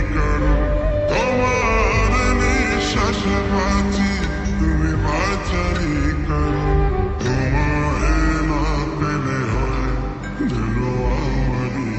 কারণ তোমার নিঃশ্বাস বাঁচি তুমি বাঁচারি কারণ তোমায় না পেলে হয় যেন আমারই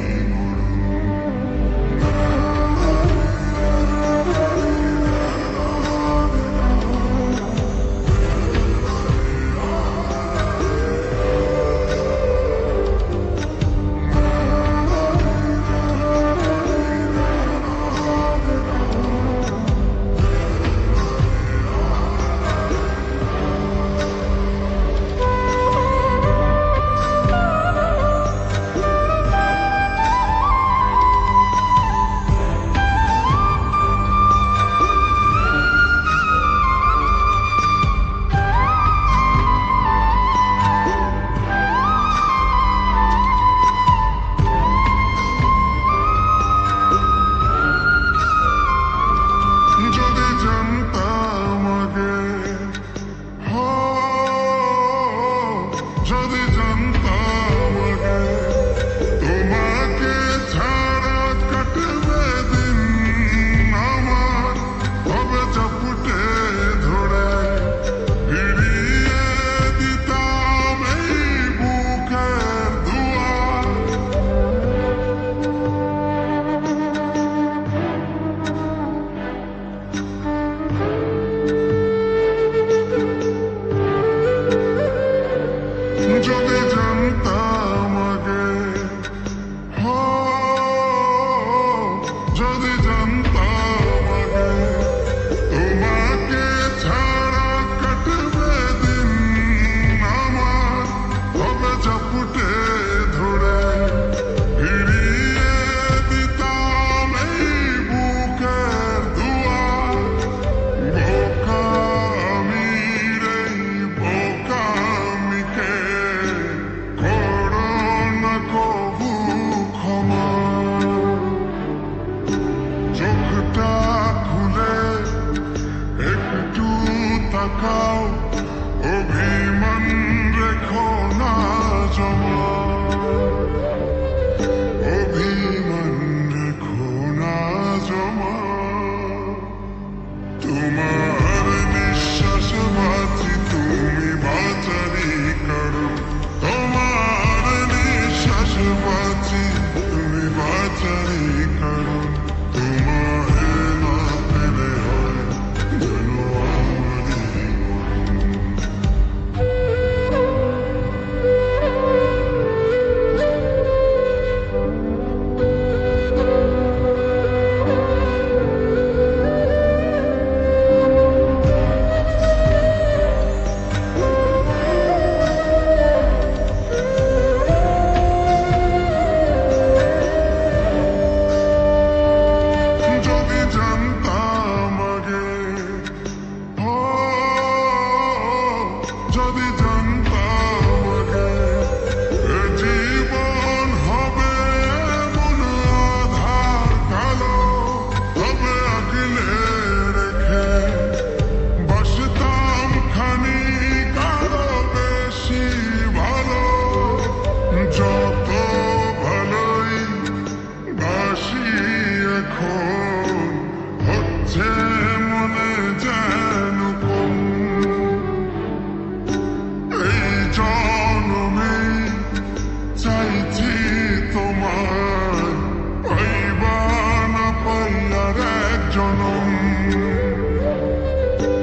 যদি জানতাম আগে তোমাকে ছাড়া কাটবে দিন আমার হবে চাপুটে ধরে ফিরিয়ে দিতাম এই বুকের দুয়ার যদি জানতাম আগে যদি জানতাম আগে তোমাকে ছাড়া কাটবে দিন আমার হবে চাপুটে ধরে ফিরিয়ে দিতাম এই বুকের দুয়ার বোকা আমি রে বোকা আমিকে করো না কবু ক্ষমা চোখটা খুলে একটু তাকাও অভিমান রেখো না জমা অভিমান রেখো না জমা তোমার নিঃশ্বাস বাঁচি তুমি বাঁচারি কারণ তোমার নিঃশ্বাস বাঁচি তুমি বাঁচারি কারণ তোমায় না পেলে হয় যেন আমারই যদি জানতাম আগে যদি জানতাম আগে এ জীবন হবে এমন আধার কালো তবে আগলে রেখে বাসতাম খানি কারো বেশি ভালো যত ভালোই বাসি এখন হচ্ছে মনে যেন কম এই জনমে চাইছি তোমার পাইবা না পাইয়ার এক জনম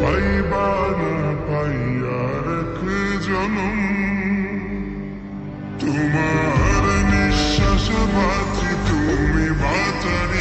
পাইবা না পাইয়ার এক জনম তোমার নিঃশ্বাস বাঁচি তুমি বাঁচারি